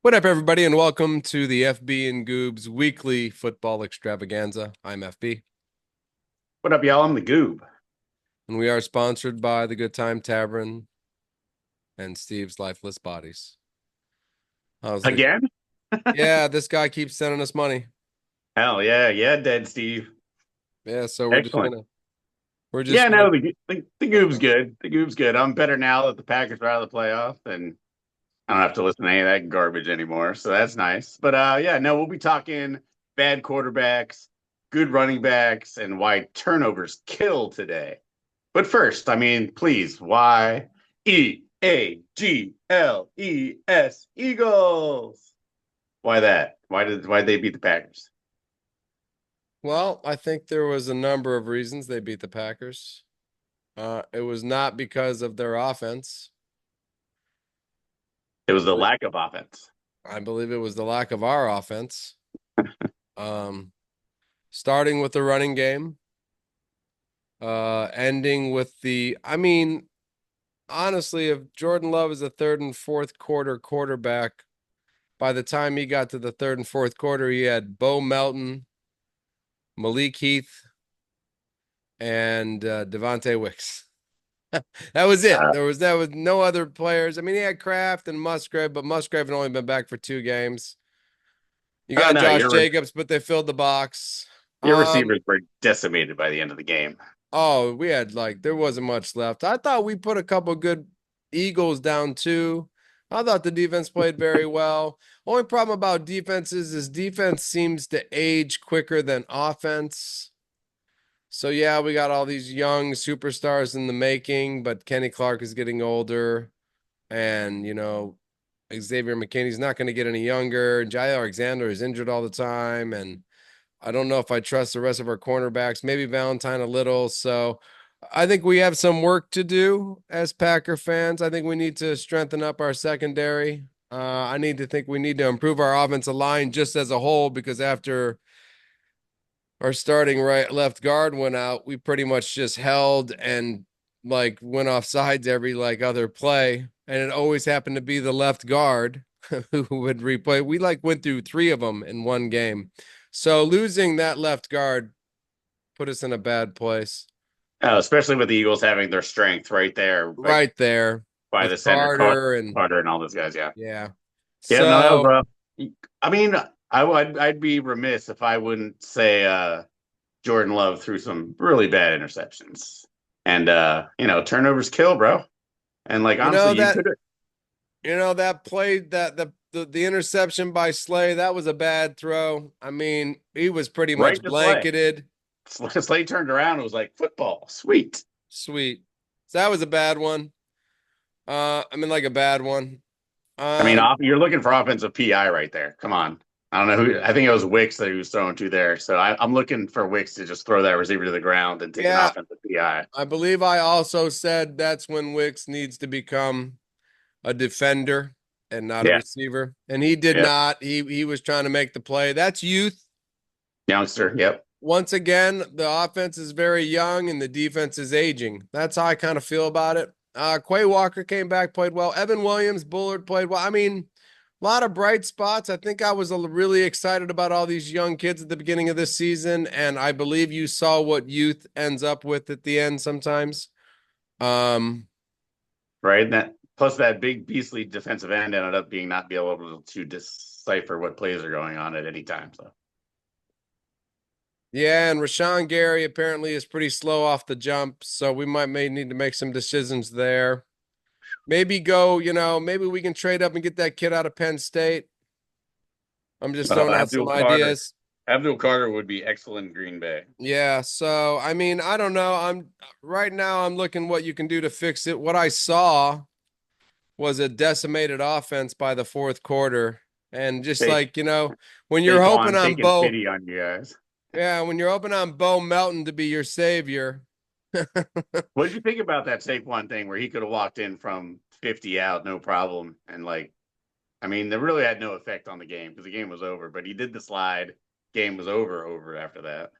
What up, everybody, and welcome to the FB and Goob's weekly football extravaganza. I'm FB, What up, y'all? I'm the Goob. and we are sponsored by the Good Time Tavern and Steve's Lifeless Bodies. How's it? Again? Yeah, this guy keeps sending us money. Hell yeah, yeah, Dead Steve. Yeah, so Excellent. we're just Yeah, gonna. no, the Goob's good. The Goob's good. I'm better now that the Packers are out of the playoff, and I don't have to listen to any of that garbage anymore. So that's nice. But yeah, no, we'll be talking bad quarterbacks, good running backs, and why turnovers kill today. But first, I mean, please, why Eagles? Eagles. Why that? Why they beat the Packers? Well, I think there was a number of reasons they beat the Packers. It was not because of their offense. It I was the believe, lack of offense. I believe it was the lack of our offense. Um, Starting with the running game. Ending with honestly, if Jordan Love is a third and fourth quarter quarterback, by the time he got to the third and fourth quarter, he had Bo Melton, Malik Heath, and Devontae Wicks. That was it. Uh, There was no other players. I mean, he had Kraft and Musgrave, but Musgrave had only been back for 2 games. You oh got no, Josh Jacobs, but they filled the box. your Um, receivers were decimated by the end of the game. Oh, we had there wasn't much left. I thought we put a couple good Eagles down too. I thought the defense played very well. Only problem about defenses is defense seems to age quicker than offense. So yeah, we got all these young superstars in the making, but Kenny Clark is getting older, and Xavier McKinney's not going to get any younger. Jai Alexander is injured all the time, and I don't know if I trust the rest of our cornerbacks, maybe Valentine a little. So I think we have some work to do as Packer fans. I think we need to strengthen up our secondary. I need to think we need to improve our offensive line just as a whole because after our starting right left guard went out, we pretty much just held and like went off sides every like other play. And it always happened to be the left guard who would replay. We like went through 3 of them in one game. So losing that left guard put us in a bad place. Especially with the Eagles having their strength right there, like Right there by with the center, Carter and Carter and all those guys. Yeah, yeah. yeah. No, that was So, rough. I mean, I'd be remiss if I wouldn't say Jordan Love threw some really bad interceptions, and turnovers kill, bro. And like you honestly, know you that could have that play that the interception by Slay, that was a bad throw. I mean, he was pretty right much to Slay. blanketed. Slay turned around. It was like football, sweet. Sweet. So that was a bad one. Like a bad one. I mean, Um, you're looking for offensive PI right there. Come on. I don't know who. I think it was Wicks that he was throwing to there. So I'm looking for Wicks to just throw that receiver to the ground and take an yeah, offensive PI. I believe I also said that's when Wicks needs to become a defender and not a Yeah. receiver. And he did Yep. not. He was trying to make the play. That's youth. Youngster. Yep. Once again, the offense is very young and the defense is aging. That's how I kind of feel about it. Quay Walker came back, played well. Evan Williams, Bullard played well. I mean, a lot of bright spots. I think I was really excited about all these young kids at the beginning of this season, and I believe you saw what youth ends up with at the end sometimes. Um, Right. And that plus that big beastly defensive end ended up being not be able to decipher what plays are going on at any time. So yeah, and Rashawn Gary apparently is pretty slow off the jump, so we may need to make some decisions there. Maybe maybe we can trade up and get that kid out of Penn State. I'm just throwing out some Abdul Carter. ideas. Abdul Carter would be excellent in Green Bay. Yeah, so I mean, I don't know. I'm right now I'm looking what you can do to fix it. What I saw was a decimated offense by the fourth quarter. And just Take like, when you're hoping Saquon on taking Bo, pity on you guys. yeah, when you're hoping on Bo Melton to be your savior. What did you think about that Saquon thing where he could have walked in from 50 out, no problem, and like, I mean, that really had no effect on the game because the game was over. But he did the slide. Game was over after that.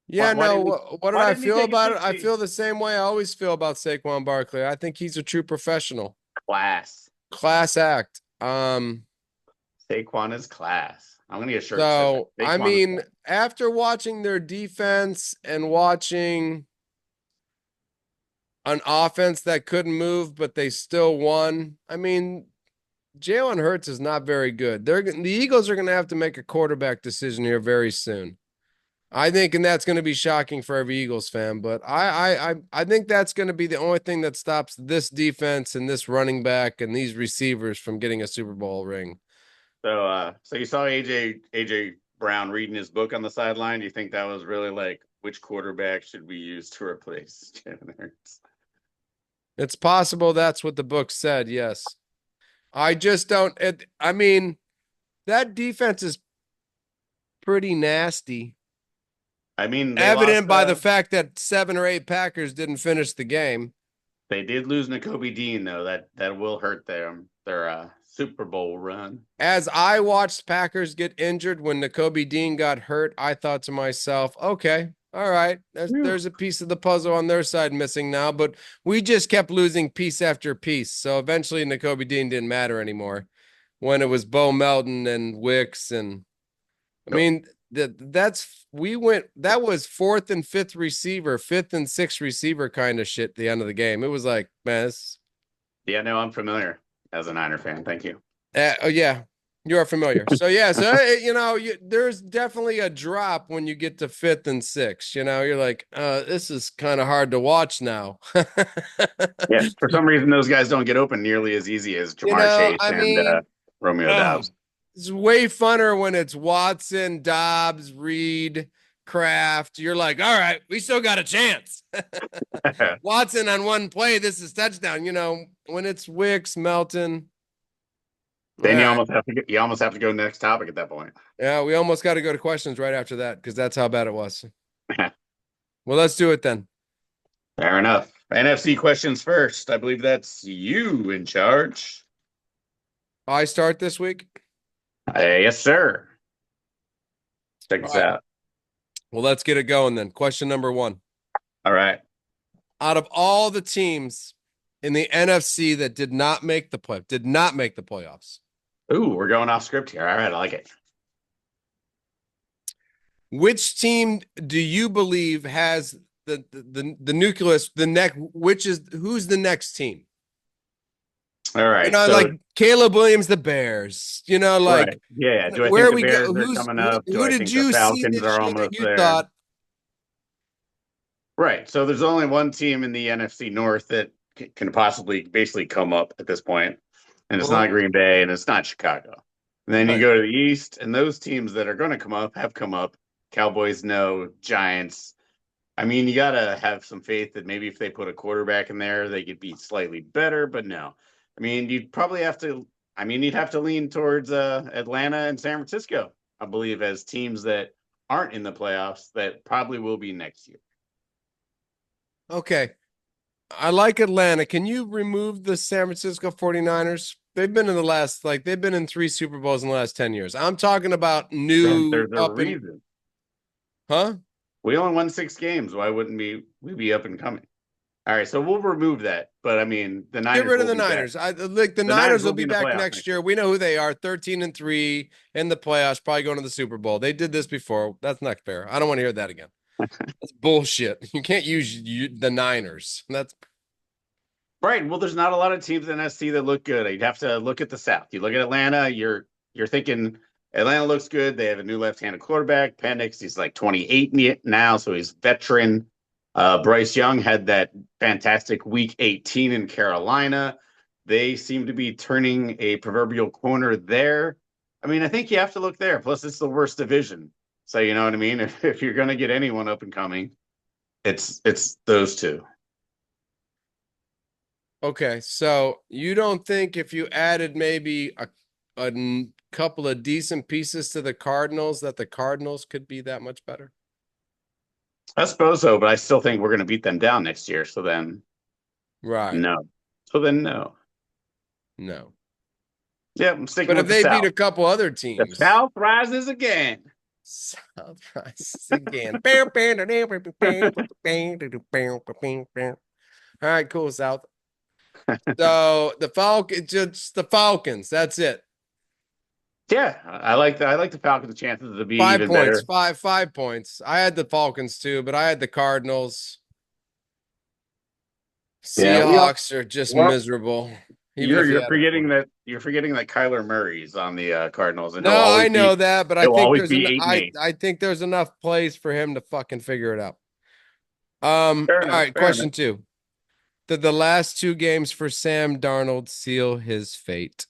Yeah, Why no, didn't he? what did Why I didn't he feel take a about it? I 60? feel the same way I always feel about Saquon Barkley. I think he's a true professional. Class. Class act. Saquon is class. I'm gonna get a shirt that says So, that. I Saquon is mean, class. after watching their defense and watching an offense that couldn't move, but they still won, I mean, Jalen Hurts is not very good. The Eagles are going to have to make a quarterback decision here very soon. I think, and that's going to be shocking for every Eagles fan. But I think that's going to be the only thing that stops this defense and this running back and these receivers from getting a Super Bowl ring. So you saw AJ Brown reading his book on the sideline. Do you think that was really like which quarterback should we use to replace Jalen Hurts? It's possible that's what the book said. Yes, I just don't. I mean, that defense is pretty nasty. I mean, they lost. Evident by the fact that 7 or 8 Packers didn't finish the game. They did lose N'Kobe Dean though. That will hurt their Super Bowl run. As I watched Packers get injured when N'Kobe Dean got hurt, I thought to myself, okay, all right, Whew. there's a piece of the puzzle on their side missing now, but we just kept losing piece after piece. So eventually N'Kobe Dean didn't matter anymore when it was Bo Melton and Wicks. And I Yep. mean, that was fourth and fifth receiver, fifth and sixth receiver kind of shit at the end of the game. It was like, man, Yeah, no, I'm familiar as a Niner fan. Thank you. Oh yeah, you are familiar. So yeah, so there's definitely a drop when you get to fifth and sixth. You're like, this is kind of hard to watch now. Yeah, for some reason those guys don't get open nearly as easy as Jamar Chase I and mean, Romeo oh, Dobbs. it's way funner when it's Watson, Dobbs, Reed, Kraft. You're like, all right, we still got a chance. Watson on one play, this is touchdown. When it's Wicks, Melton. All Then right. you almost have to go next topic at that point. Yeah, we almost got to go to questions right after that because that's how bad it was. Well, let's do it then. Fair enough. NFC questions first. I believe that's you in charge. I start this week. Yes, sir. Check All this right. out. Well, let's get it going then. Question number one. All right. Out of all the teams in the NFC that did not make the playoffs, Ooh, we're going off script here. All right, I like it. which team do you believe has the nucleus, who's the next team? All right. Like So Caleb Williams, the Bears. right. Like Yeah. Do I think where the we go? Bears are coming up? Do Who I did think the you see Falcons this are year that almost you there? thought, Right. So there's only one team in the NFC North that can possibly basically come up at this point, and it's not well, Green Bay and it's not Chicago. And then you right. go to the East, and those teams that are going to come up have come up. Cowboys, no. Giants. I mean, you got to have some faith that maybe if they put a quarterback in there, they could be slightly better, but no. I mean, you'd probably have to, I mean, you'd have to lean towards Atlanta and San Francisco, I believe, as teams that aren't in the playoffs that probably will be next year. Okay. I like Atlanta. Can you remove the San Francisco 49ers? They've been in 3 Super Bowls in the last 10 years. I'm talking about new There's a up and, reason. huh? We only won 6 games. Why wouldn't we be up and coming? All right, so we'll remove that. But I mean, the Get Niners rid of will the be back. Niners. I like the The Niners Niners will will be be in the back playoffs next next year. year. We know who they are. 13-3 in the playoffs, probably going to the Super Bowl. They did this before. That's not fair. I don't want to hear that again. That's bullshit. You can't use the Niners. That's Right. Well, there's not a lot of teams in SC that look good. You'd have to look at the South. You look at Atlanta, you're thinking Atlanta looks good. They have a new left-handed quarterback. Penix, he's like 28 now, so he's veteran. Bryce Young had that fantastic week 18 in Carolina. They seem to be turning a proverbial corner there. I mean, I think you have to look there. Plus, it's the worst division. So you know what I mean? If you're gonna get anyone up and coming, it's those two. okay. So you don't think if you added maybe a couple of decent pieces to the Cardinals that the Cardinals could be that much better? I suppose so, but I still think we're going to beat them down next year. So then, Right. no. So then, no. No. Yeah, I'm sticking But if with the they beat South. a couple other The teams, South rises again. South rises again. All right, cool, South. So the Falcons, just the Falcons. That's it. Yeah, I like the Falcons' chances to be 5 even points, better. five points. I had the Falcons too, but I had the Cardinals. Yeah, we all Seahawks are just well, miserable, even if he had a quarter. you're forgetting that Kyler Murray's on the Cardinals, and No, I know that, but I he'll think always there's be an 8-8. I think there's enough plays for him to fucking figure it out. Fair All enough, right, fair enough. question two. Did the last two games for Sam Darnold seal his fate?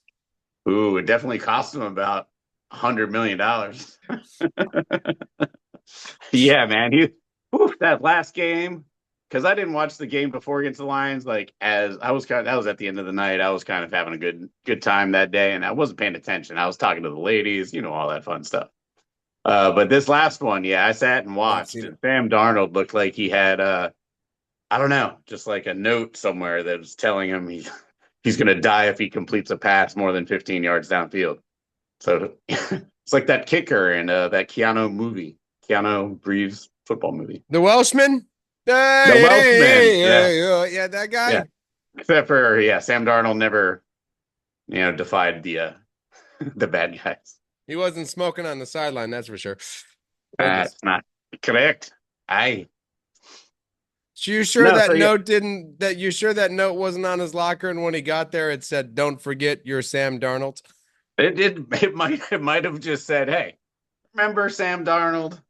Ooh, it definitely cost him about $100 million. Yeah, man. That last game, because I didn't watch the game before against the Lions. Like as I was that was at the end of the night. I was kind of having a good time that day, and I wasn't paying attention. I was talking to the ladies, all that fun stuff. But this last one, yeah, I sat and Haven't watched, seen and it. Sam Darnold looked like he had I don't know, just like a note somewhere that was telling him he's gonna die if he completes a pass more than 15 yards downfield. So it's like that kicker in that Keanu Reeves football movie. The Welshman? The Hey, hey, Welshman. hey, Yeah. hey, yeah, that Yeah. guy. Except for, yeah, Sam Darnold never, defied the bad guys. He wasn't smoking on the sideline, that's for sure. Goodness. That's not correct. I So you sure No, that so yeah, note didn't that you sure that note wasn't on his locker and when he got there it said, "Don't forget you're Sam Darnold." it might have just said, hey, remember Sam Darnold?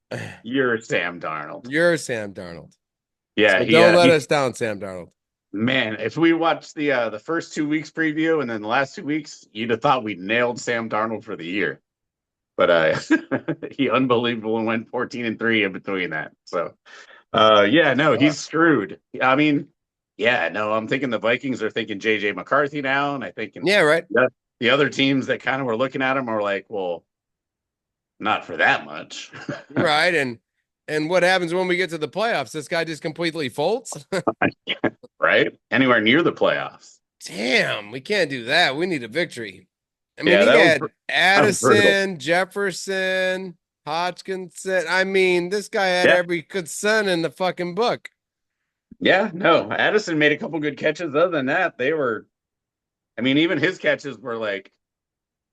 You're Sam Darnold. You're Sam Darnold. Yeah, So he don't let he us down, Sam Darnold. man, if we watched the first 2 weeks preview and then the last 2 weeks, you'd have thought we'd nailed Sam Darnold for the year. But he unbelievable and went 14-3 in between that. So yeah, no, he's screwed. I mean, yeah, no, I'm thinking the Vikings are thinking JJ McCarthy now, and I think Yeah, right. the other teams that kind of were looking at him are like, well, not for that much. Right. And what happens when we get to the playoffs? This guy just completely folds? Right? Anywhere near the playoffs. Damn, we can't do that. We need a victory. I mean, Yeah, he had that was brutal. Addison, Jefferson, Hodgkinson. I mean, this guy had Yeah. every good son in the fucking book. Yeah, no. Addison made a couple good catches. Other than that, I mean, even his catches were like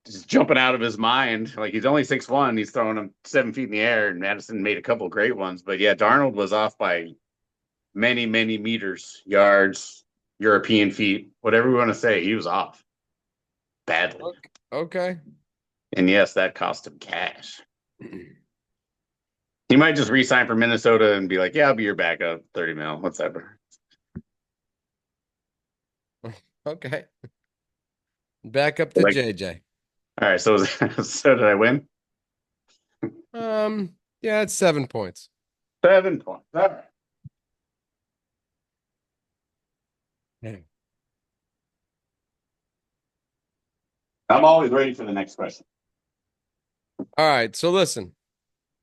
just jumping out of his mind. Like he's only 6'1", he's throwing them 7 feet in the air, and Madison made a couple great ones. But yeah, Darnold was off by many, many meters, yards, European feet, whatever we want to say. He was off badly. Okay. And yes, that cost him cash. He might just resign for Minnesota and be like, yeah, I'll be your backup, 30 mil, whatever. Okay. Back up to Like, JJ. all right, so so did I win? Yeah, it's 7 points. 7 points. All right. Yeah. I'm always ready for the next question. All right. So listen,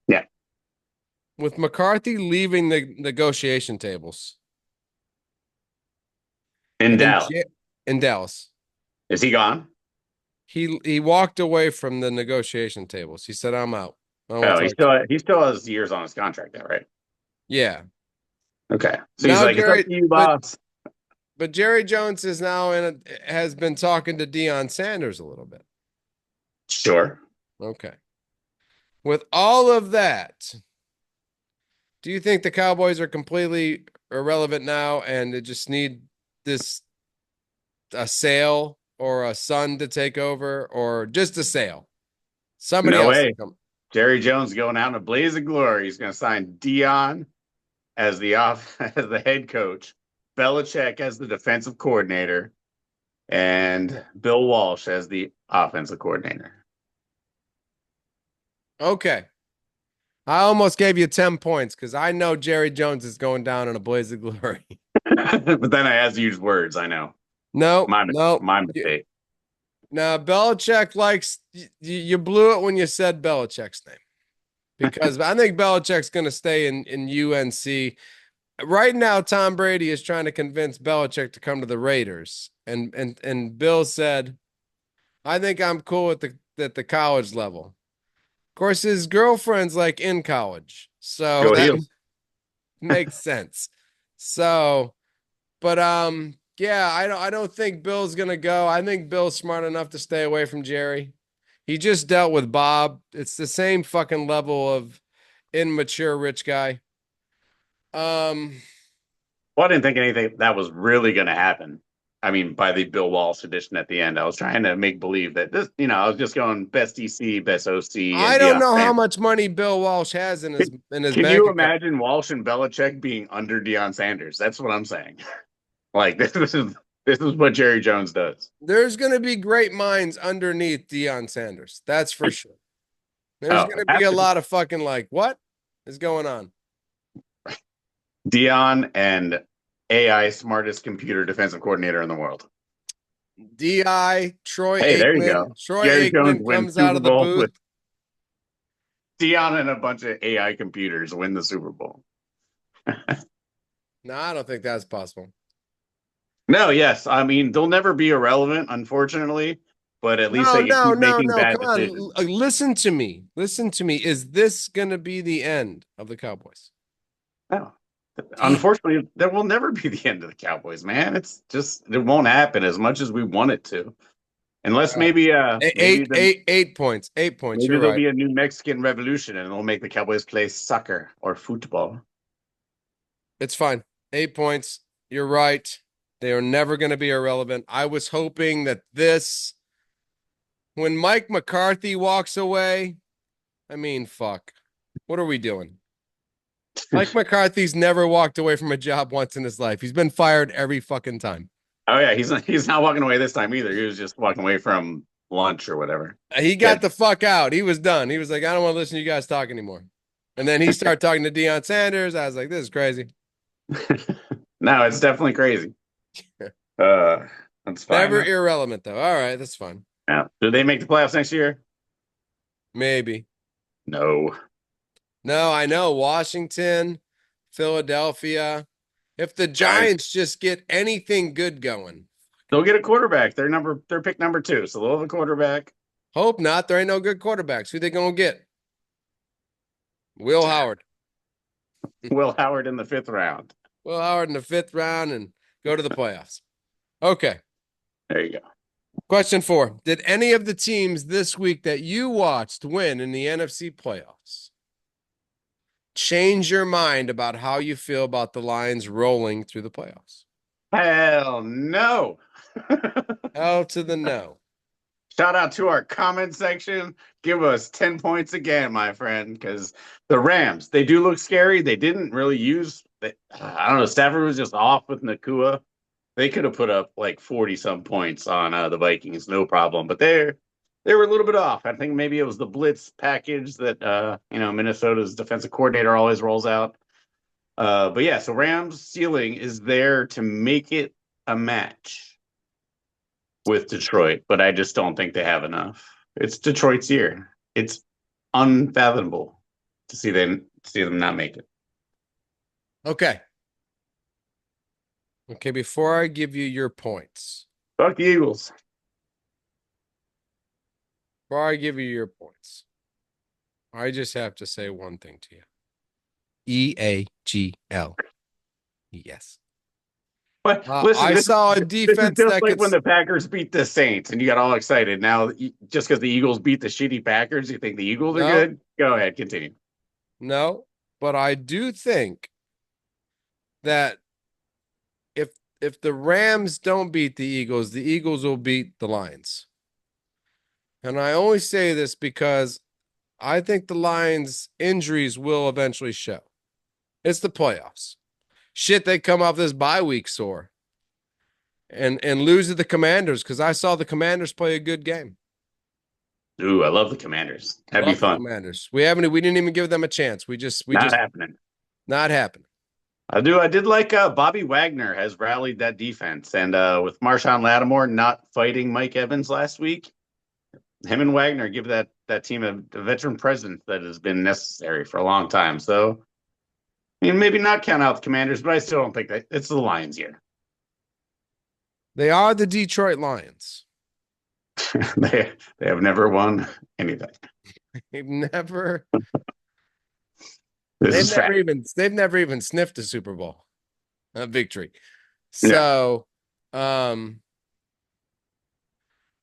Yeah. with McCarthy leaving the negotiation tables In and Dallas. In Dallas, Is he gone? he walked away from the negotiation tables. He said, "I'm out. I don't want Oh, to talk to you." he still has years on his contract, though, right? Yeah. Okay. So he's Now like, it's up Jerry, to you, but boss. Jerry Jones is now has been talking to Deion Sanders a little bit. Sure. Okay. With all of that, do you think the Cowboys are completely irrelevant now and they just need this a sale or a son to take over or just a sale? Somebody No else to way. come. Jerry Jones going out in a blaze of glory. He's going to sign Dion as as the head coach, Belichick as the defensive coordinator, and Bill Walsh as the offensive coordinator. Okay. I almost gave you 10 points because I know Jerry Jones is going down in a blaze of glory. But then I had to use words. I know. No, My no. my mistake. Now, Belichick likes you blew it when you said Belichick's name because I think Belichick's going to stay in UNC. Right now, Tom Brady is trying to convince Belichick to come to the Raiders, and Bill said, "I think I'm cool at the college level." Of course, his girlfriend's like in college, so Go that Heels. makes sense. So, but yeah, I don't think Bill's gonna go. I think Bill's smart enough to stay away from Jerry. He just dealt with Bob. It's the same fucking level of immature rich guy. Um, Well, I didn't think anything that was really going to happen. I mean, by the Bill Walsh edition at the end, I was trying to make believe that this, I was just going best EC, best OC, and I don't Deion know how Sanders. much money Bill Walsh has in his Can bank you account. imagine Walsh and Belichick being under Deion Sanders? That's what I'm saying. Like this is what Jerry Jones does. There's going to be great minds underneath Deion Sanders. That's for sure. There's Oh, going to be have a to lot of fucking like, what is going on? Deion and AI smartest computer defensive coordinator in the world. DI, Troy Hey, there you Aikman. go. Troy Jerry Jones Aikman wins comes out Super of the Bowl booth. with Deion and a bunch of AI computers win the Super Bowl. No, I don't think that's possible. No, yes. I mean, they'll never be irrelevant, unfortunately, but at least No, they can no, keep no, making no. bad Come decisions. on. Listen to me. Listen to me. Is this going to be the end of the Cowboys? No. Damn. Unfortunately, that will never be the end of the Cowboys, man. It's just it won't happen as much as we want it to. Unless All right. maybe the 8 points. 8 points. maybe You're there'll right. be a new Mexican revolution and it'll make the Cowboys play soccer or football. It's fine. 8 points. You're right. They are never going to be irrelevant. I was hoping that when Mike McCarthy walks away, I mean, fuck. What are we doing? Mike McCarthy's never walked away from a job once in his life. He's been fired every fucking time. Oh yeah, he's not walking away this time either. He was just walking away from lunch or whatever. He Yeah. got the fuck out. He was done. He was like, I don't want to listen to you guys talk anymore. And then he started talking to Deion Sanders. I was like, this is crazy. No, it's definitely crazy. Uh, that's fine Never though. irrelevant, though. All right, that's fine. Yeah. Do they make the playoffs next year? Maybe. No. No, I know. Washington, Philadelphia. If the Giants. Giants just get anything good going, They'll get a quarterback. They're pick number 2, so they'll have a quarterback. hope not. There ain't no good quarterbacks. Who they going to get? Will Howard. Will Howard in the 5th round. Will Howard in the 5th round and go to the playoffs. Okay. There you go. Question 4. Did any of the teams this week that you watched win in the NFC playoffs? Change your mind about how you feel about the Lions rolling through the playoffs. Hell no. Hell to the no. Shout out to our comment section. Give us 10 points again, my friend, because the Rams, they do look scary. They didn't really I don't know. Stafford was just off with Nakua. They could have put up like 40 some points on the Vikings, no problem. But they were a little bit off. I think maybe it was the blitz package that Minnesota's defensive coordinator always rolls out. But yeah, so Rams ceiling is there to make it a match with Detroit, but I just don't think they have enough. It's Detroit's year. It's unfathomable to see them not make it. Okay. Okay, before I give you your points, Fuck the Eagles. I just have to say one thing to you. EAGL. Yes. But listen, I saw a this is defense just that like could when the Packers beat the Saints and you got all excited. Now, just because the Eagles beat the shitty Packers, you think the Eagles are no, good? Go ahead, continue. no, but I do think that if the Rams don't beat the Eagles will beat the Lions. And I only say this because I think the Lions' injuries will eventually show. It's the playoffs. Shit, they come off this bye week sore and lose to the Commanders because I saw the Commanders play a good game. Ooh, I love the Commanders. That'd be Love the fun. Commanders. We didn't even give them a chance. We just Not happening. not happening. I did like Bobby Wagner has rallied that defense, and with Marshawn Lattimore not fighting Mike Evans last week, him and Wagner give that team a veteran presence that has been necessary for a long time. So, I mean, maybe not count out the Commanders, but I still don't think that it's the Lions year. They are the Detroit Lions. they have never won anything. They've never This is fact. they've never even sniffed a Super Bowl victory. Yeah. So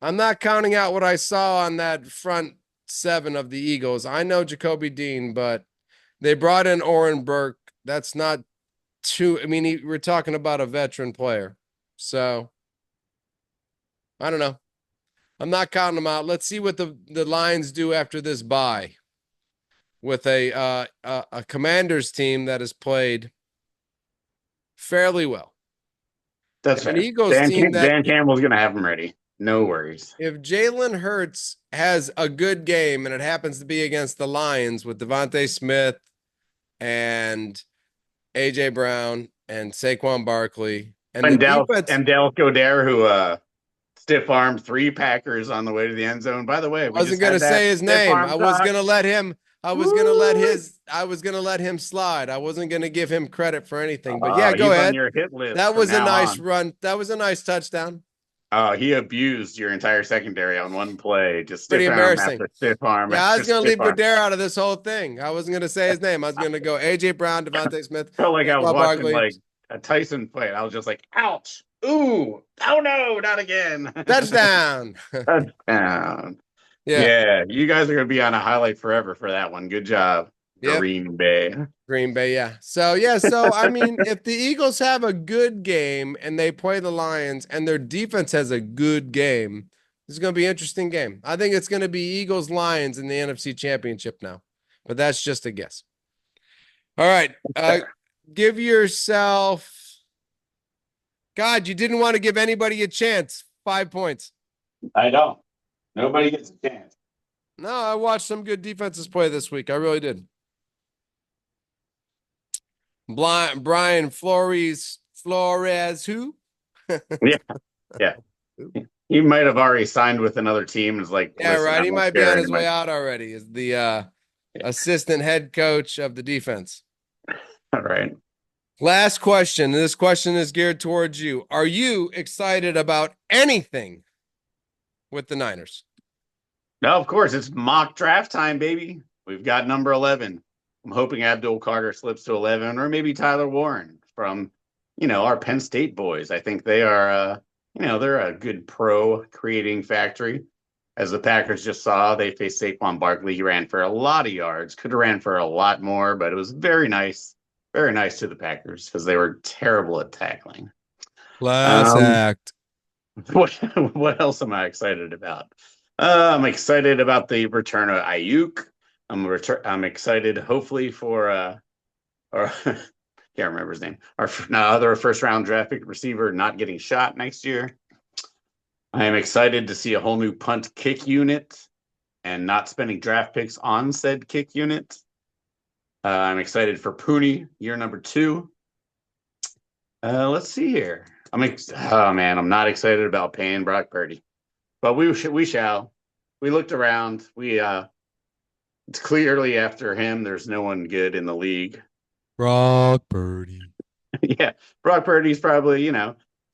I'm not counting out what I saw on that front seven of the Eagles. I know Jacoby Dean, but they brought in Oren Burke. That's not too. I mean, we're talking about a veteran player, so I don't know. I'm not counting them out. Let's see what the Lions do after this bye with a Commanders team that has played fairly well, That's and an fair. Eagles team that Dan Campbell's gonna have him ready. No worries. if Jalen Hurts has a good game and it happens to be against the Lions with Devontae Smith and AJ Brown and Saquon Barkley and the defense, And Dallas Goddard, who stiff armed three Packers on the way to the end zone. By the way, we wasn't just going had to that say his stiff name. arm talk. Woo! I was going to let him slide. I wasn't going to give him credit for anything. But yeah, go He's on ahead. your hit list That from was a now nice on. run. That was a nice touchdown. He abused your entire secondary on one play, just Pretty stiff arm embarrassing. after stiff arm Yeah, I after was going to stiff leave arm. Goddard out of this whole thing. I wasn't going to say his name. I was going to go AJ Brown, Devontae Smith, Felt like I was Saquon watching Barkley. like a Tyson fight. I was just like, ouch, ooh, oh no, not again. Touchdown. Touchdown. Yeah. Yeah, you guys are gonna be on a highlight forever for that one. Good job, Yep. Green Bay. Green Bay, yeah. So I mean, if the Eagles have a good game and they play the Lions and their defense has a good game, this is going to be an interesting game. I think it's going to be Eagles Lions in the NFC Championship now, but that's just a guess. All right, give yourself. God, you didn't want to give anybody a chance. 5 points. I don't. Nobody gets a chance. No, I watched some good defenses play this week. I really did. Brian Flores, who? Yeah, yeah. He might have already signed with another team and is like, Yeah, listen, right. I He won't might be on share his anybody. way out already. Is the assistant head coach of the defense. All right. Last question. This question is geared towards you. Are you excited about anything with the Niners? No, of course, it's mock draft time, baby. We've got number 11. I'm hoping Abdul Carter slips to 11, or maybe Tyler Warren from, our Penn State boys. I think they are, they're a good pro creating factory. As the Packers just saw, they faced Saquon Barkley. He ran for a lot of yards, could have ran for a lot more, but it was very nice to the Packers because they were terrible at tackling. Class Um, act. what what else am I excited about? I'm excited about the return of Ayuk. I'm excited, hopefully for or can't remember his name. Our other first round draft pick receiver not getting shot next year. I am excited to see a whole new punt kick unit and not spending draft picks on said kick unit. I'm excited for Purdy year number 2. Let's see here. Oh man, I'm not excited about paying Brock Purdy, but we shall. We looked around. It's clearly after him. There's no one good in the league. Brock Purdy. Yeah, Brock Purdy's probably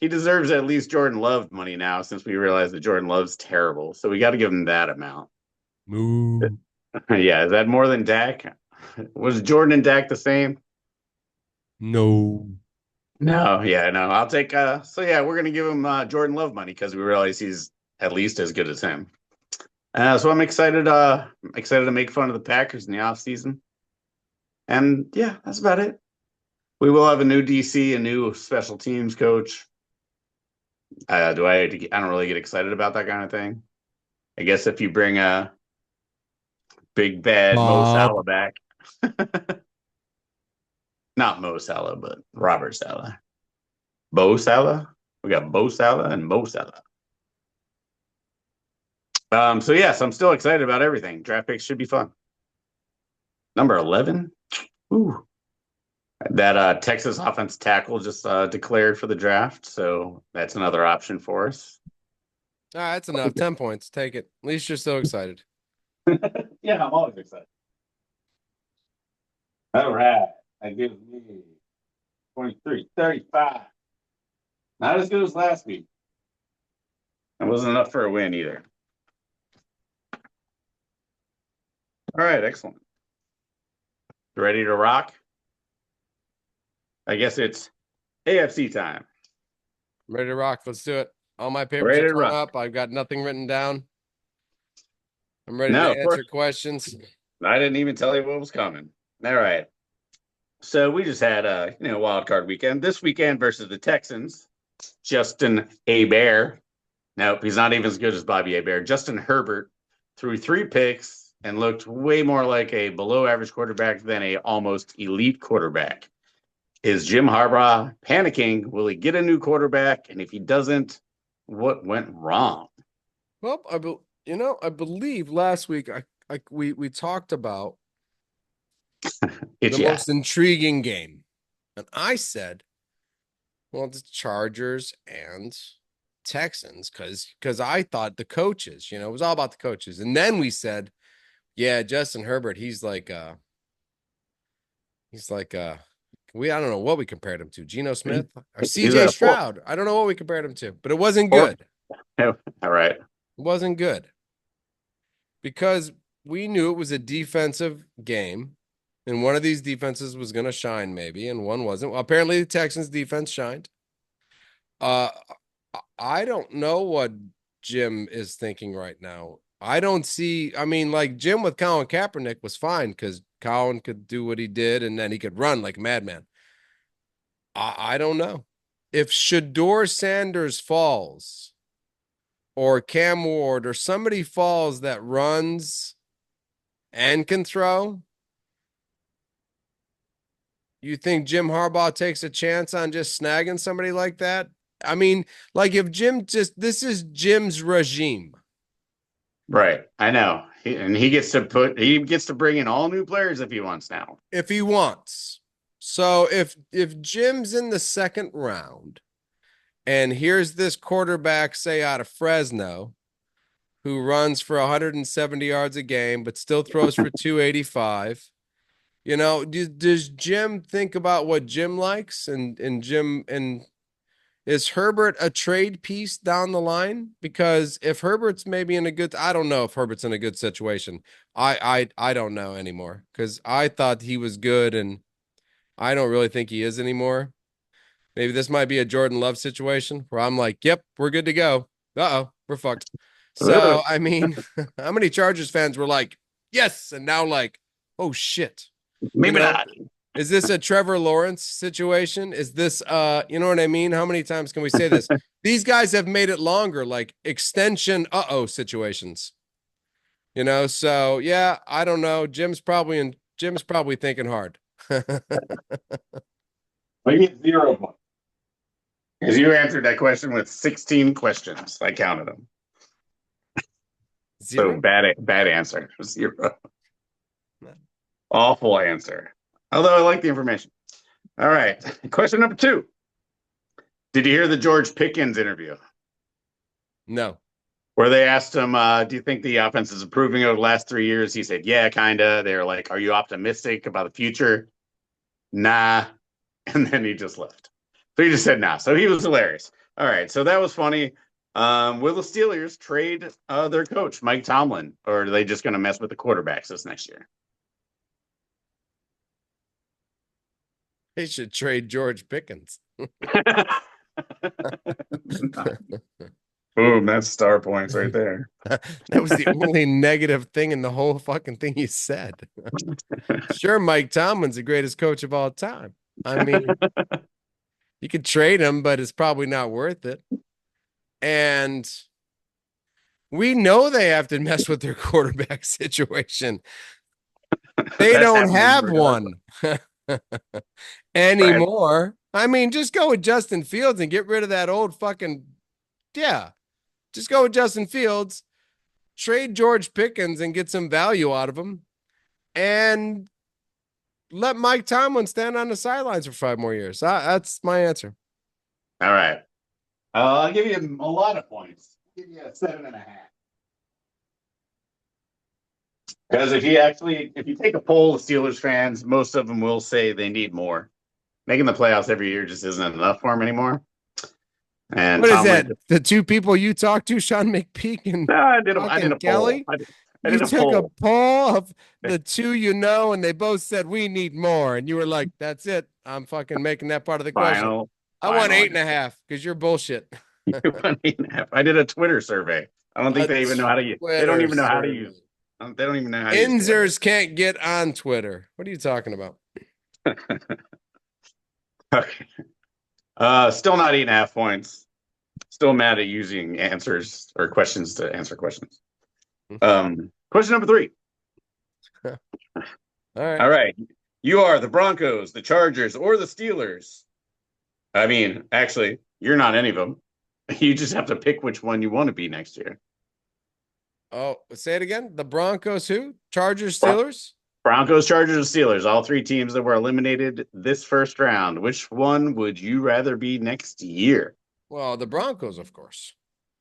he deserves at least Jordan Love money now since we realize that Jordan Love's terrible. So we got to give him that amount. Moo. Yeah, is that more than Dak? Was Jordan and Dak the same? No. No, yeah, no. I'll take so yeah, we're gonna give him Jordan Love money because we realize he's at least as good as him. So I'm excited to make fun of the Packers in the off season. And yeah, that's about it. We will have a new DC, a new special teams coach. I don't really get excited about that kind of thing. I guess if you bring a big bad Mo Bob. Salah back, not Mo Salah, but Robert Salah. Bo Salah. We got Bo Salah and Mo Salah. So yes, I'm still excited about everything. Draft picks should be fun. Number 11. Ooh. That Texas offense tackle just declared for the draft, so that's another option for us. All right, that's enough. 10 points. Take it. At least you're so excited. Yeah, I'm always excited. All right. That gives me 23, 35. Not as good as last week. It wasn't enough for a win either. All right, excellent. Ready to rock? I guess it's AFC time. Ready to rock. Let's do it. All my papers Ready are to torn rock. up. I've got nothing written down. I'm ready No, to of course. answer questions. I didn't even tell you what was coming. All right. So we just had a wild card weekend. This weekend versus the Texans. Justin Bear. Nope, he's not even as good as Bobby Bear. Justin Herbert threw 3 picks and looked way more like a below average quarterback than a almost elite quarterback. Is Jim Harbaugh panicking? Will he get a new quarterback? And if he doesn't, what went wrong? Well, I believe last week we talked about the It's yeah. most intriguing game, and I said, well, the Chargers and Texans, because I thought the coaches, it was all about the coaches, and then we said, yeah, Justin Herbert, he's like we I don't know what we compared him to, Geno Smith or He's C.J. a four. Stroud. I don't know what we compared him to, but it wasn't Four. good. All right. It wasn't good because we knew it was a defensive game, and one of these defenses was going to shine maybe, and one wasn't. Well, apparently, the Texans defense shined. Uh, I don't know what Jim is thinking right now. I don't see. I mean, like Jim with Colin Kaepernick was fine because Colin could do what he did, and then he could run like a madman. I don't know if Shador Sanders falls or Cam Ward or somebody falls that runs and can throw. You think Jim Harbaugh takes a chance on just snagging somebody like that? I mean, like if this is Jim's regime. Right. I know. He gets to bring in all new players if he wants now. If he wants. So if Jim's in the second round and here's this quarterback, say out of Fresno, who runs for 170 yards a game, but still throws for 285. Does Jim think about what Jim likes and Jim and is Herbert a trade piece down the line? Because if Herbert's maybe I don't know if Herbert's in a good situation. I don't know anymore because I thought he was good and I don't really think he is anymore. Maybe this might be a Jordan Love situation where I'm like, yep, we're good to go. Uh-oh, we're fucked. So, I mean, how many Chargers fans were like, yes, and now like, oh shit. You Maybe know, not. is this a Trevor Lawrence situation? Is this you know what I mean? How many times can we say this? These guys have made it longer, like extension situations. So yeah, I don't know. Jim's probably thinking hard. We get 0 points. Because you answered that question with 16 questions. I counted them. So Zero. bad answer. 0. Awful answer. Although I like the information. All right. Question number 2. Did you hear the George Pickens interview? No. Where they asked him, do you think the offense is improving over the last 3 years? He said, yeah, kind of. They were like, are you optimistic about the future? Nah. And then he just left. So he just said nah. So he was hilarious. All right. So that was funny. Will the Steelers trade their coach, Mike Tomlin, or are they just going to mess with the quarterbacks this next year? They should trade George Pickens. Boom, that's star points right there. That was the only negative thing in the whole fucking thing you said. Sure, Mike Tomlin's the greatest coach of all time. I mean, you could trade him, but it's probably not worth it. And we know they have to mess with their quarterback situation. They That's don't happening have regardless. one Right. anymore. I mean, just go with Justin Fields and get rid of that old fucking, yeah. Just go with Justin Fields, trade George Pickens and get some value out of him, and let Mike Tomlin stand on the sidelines for 5 more years. That's my answer. All right. I'll give you a lot of points. I'll give you a 7.5. Because if you take a poll of Steelers fans, most of them will say they need more. Making the playoffs every year just isn't enough for them anymore. And What is Tomlin, that? The two people you talked to, Sean McPeak and no, I did fucking a poll. Kelly? I You did a took a poll. poll of the two and they both said we need more. And you were like, that's it. I'm fucking making that part of the question. Final, I want final. 8.5 because you're bullshit. I did a Twitter survey. I don't think A they even know how to use. They don't Twitter even know how to survey. use. They don't even know how to use Twitter. Inzers can't get on Twitter. What are you talking about? Okay. Still not 8.5 points. Still mad at using answers or questions to answer questions. Question number 3. All right. All right. You are the Broncos, the Chargers, or the Steelers. I mean, actually, you're not any of them. You just have to pick which one you want to be next year. Oh, say it again. The Broncos, who? Chargers, Steelers? Broncos, Chargers, or Steelers, all 3 teams that were eliminated this first round. Which one would you rather be next year? Well, the Broncos, of course.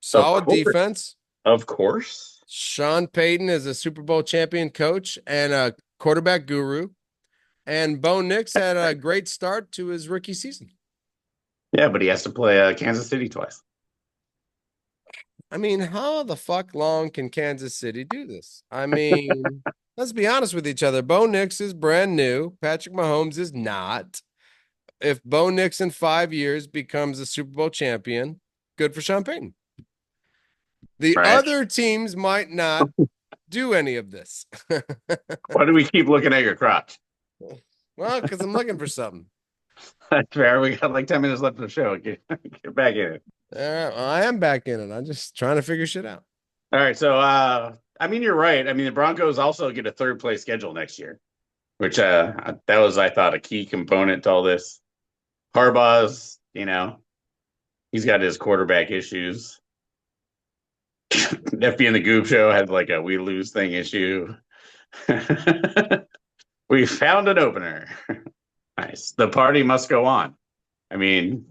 Of Solid course. defense. Of course. Sean Payton is a Super Bowl champion coach and a quarterback guru. And Bo Nix had a great start to his rookie season. Yeah, but he has to play Kansas City twice. I mean, how the fuck long can Kansas City do this? I mean, let's be honest with each other. Bo Nix is brand new. Patrick Mahomes is not. If Bo Nix in 5 years becomes a Super Bowl champion, good for Sean Payton. The Right? other teams might not do any of this. Why do we keep looking at your crotch? Well, because I'm looking for something. That's fair. We got like 10 minutes left of the show. Get back in it. I am back in it. I'm just trying to figure shit out. All right. So, I mean, you're right. I mean, the Broncos also get a third place schedule next year, which that was, I thought, a key component to all this. Harbaugh's, he's got his quarterback issues. FB and the Goop Show had like a we lose thing issue. We found an opener. Nice. The party must go on. I mean,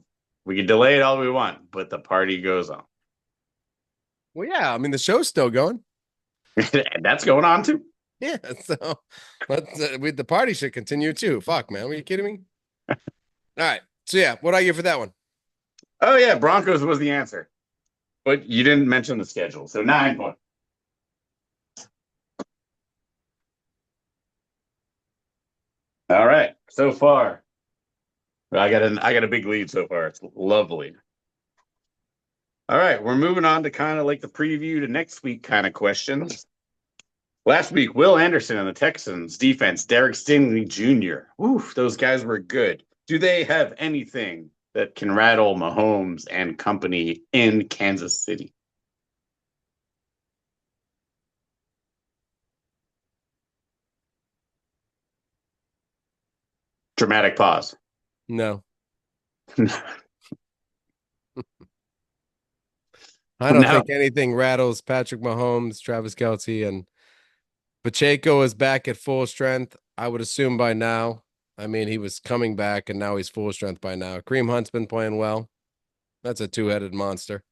we can delay it all we want, but the party goes on. Well, yeah. I mean, the show's still going. And that's going on too. Yeah. So the party should continue too. Fuck, man. Are you kidding me? All right. So, yeah. What do I get for that one? Oh, yeah. Broncos was the answer. But you didn't mention the schedule. So 9 points. All right. So far, I got a big lead so far. It's lovely. All right, we're moving on to kind of like the preview to next week kind of questions. Last week, Will Anderson and the Texans defense, Derek Stingley Jr. Oof, those guys were good. Do they have anything that can rattle Mahomes and company in Kansas City? Dramatic pause. No. I don't think anything rattles Patrick Mahomes, Travis Kelce, and Pacheco is back at full strength. I would assume by now. I mean, he was coming back, and now he's full strength by now. Kareem Hunt's been playing well. That's a two-headed monster.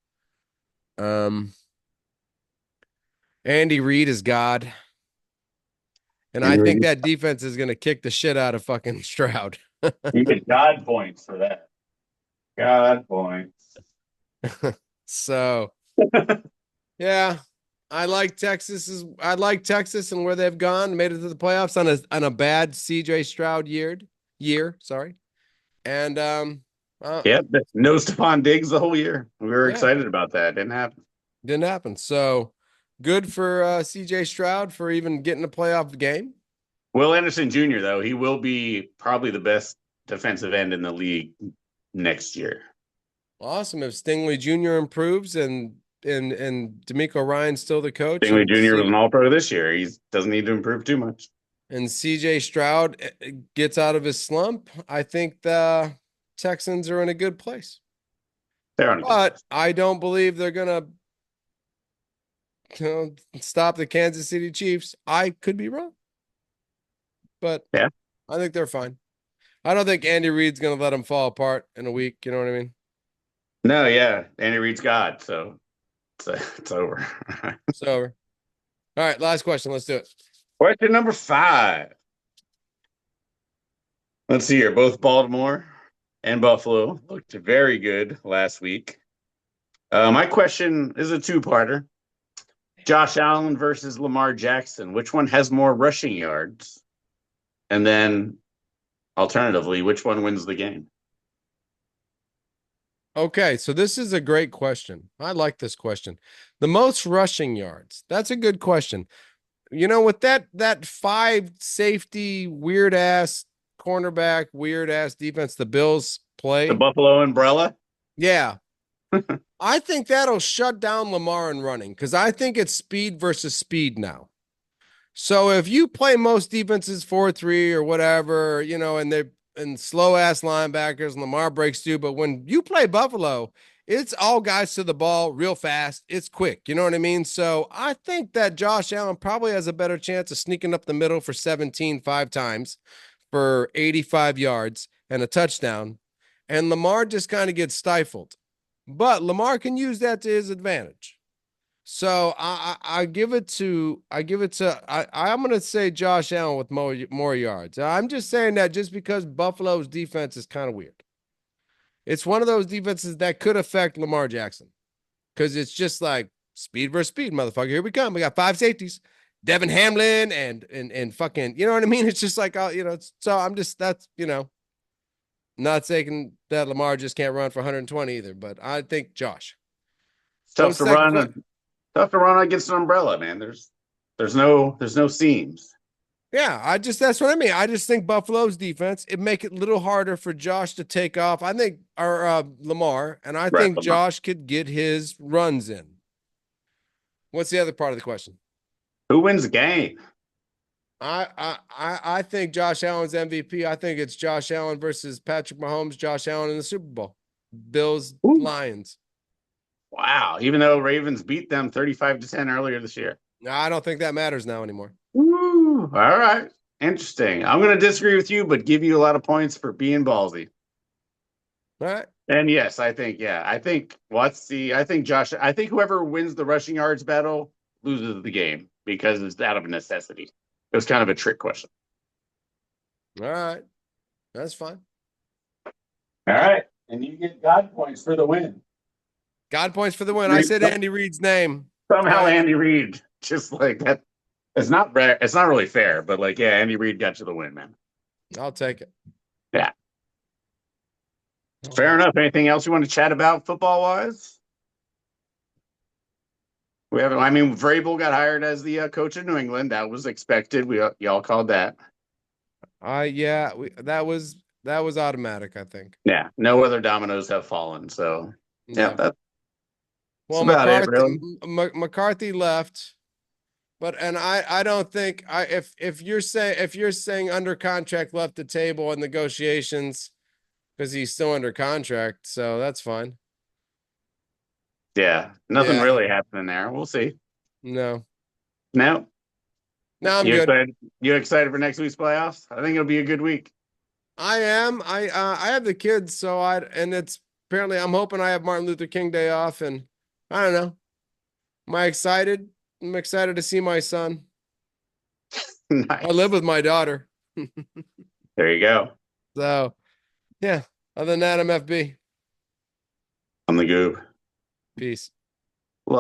Andy Reid is God. And I think that defense is going to kick the shit out of fucking Stroud. You get God points for that. God points. So, yeah, I like Texas and where they've gone, made it to the playoffs on a bad CJ Stroud year, sorry. And yeah, no Stephon Diggs the whole year. We were excited about that. Didn't happen. So, good for CJ Stroud for even getting a playoff game. Will Anderson Jr., though, he will be probably the best defensive end in the league next year. Awesome. If Stingley Jr. improves and DeMeco Ryan's still the coach. Stingley Jr. was an all-pro this year. He doesn't need to improve too much. And CJ Stroud gets out of his slump. I think the Texans are in a good place. But I don't believe they're going to stop the Kansas City Chiefs. I could be wrong. But yeah, I think they're fine. I don't think Andy Reid's going to let them fall apart in a week. You know what I mean? No, yeah. Andy Reid's God, so it's over. It's over. All right, last question. Let's do it. Question number 5. Let's see here. Both Baltimore and Buffalo looked very good last week. My question is a two-parter. Josh Allen versus Lamar Jackson. Which one has more rushing yards? And then, alternatively, which one wins the game? Okay, so this is a great question. I like this question. The most rushing yards. That's a good question. With that five safety weird ass cornerback, weird ass defense the Bills The play. Buffalo umbrella. Yeah. I think that'll shut down Lamar in running because I think it's speed versus speed now. So if you play most defenses 4-3 or whatever, and they're and slow ass linebackers, and Lamar breaks through, but when you play Buffalo, it's all guys to the ball real fast. It's quick. You know what I mean? So I think that Josh Allen probably has a better chance of sneaking up the middle for 17 5 times for 85 yards and a touchdown. And Lamar just kind of gets stifled. But Lamar can use that to his advantage. So I give it to I'm gonna say Josh Allen with more yards. I'm just saying that just because Buffalo's defense is kind of weird. It's one of those defenses that could affect Lamar Jackson because it's just like speed versus speed, motherfucker. Here we come. We got five safeties, Devin Hamlin and fucking, you know what I mean? It's just like so I'm just not saying that Lamar just can't run for 120 either, but I think Josh. It's What tough was to the second run. question? Tough to run against an umbrella, man. There's no seams. Yeah, that's what I mean. I just think Buffalo's defense, it make it a little harder for Josh to take off. I think or Lamar, and I Right, think Lamar. Josh could get his runs in. What's the other part of the question? Who wins the game? I think Josh Allen's MVP. I think it's Josh Allen versus Patrick Mahomes, Josh Allen in the Super Bowl. Bills Ooh, Lions. wow. Even though Ravens beat them 35-10 earlier this year. No, I don't think that matters now anymore. Woo. All right. Interesting. I'm going to disagree with you, but give you a lot of points for being ballsy. All right. And yes, I think Josh, I think whoever wins the rushing yards battle loses the game because it's out of necessity. It was kind of a trick question. All right. That's fine. All right. And you get God points for the win. God points for the win. I said Andy Reid's name. All Somehow right. Andy Reid just like that. It's not rare. It's not really fair, but like, yeah, Andy Reid got you the win, man. I'll take it. Yeah. All Fair right. enough. Anything else you want to chat about football wise? We haven't. I mean, Vrabel got hired as the coach of New England. That was expected. We y'all called that. Yeah, that was automatic, I think. Yeah. No other dominoes have fallen. So yeah, Yeah. that's Well, about it, McCarthy really. McCarthy left, but and I don't think I if you're saying under contract left the table in negotiations because he's still under contract, so that's fine. Yeah. Nothing Yeah. really happening there. We'll see. No. No. No, I'm You good. excited? You excited for next week's playoffs? I think it'll be a good week. I am. I have the kids, so I and it's apparently I'm hoping I have Martin Luther King Day off, and I don't know. Am I excited? I'm excited to see my son. I live Nice. with my daughter. There you go. So yeah. Other than that, I'm FB. I'm the goob. Peace.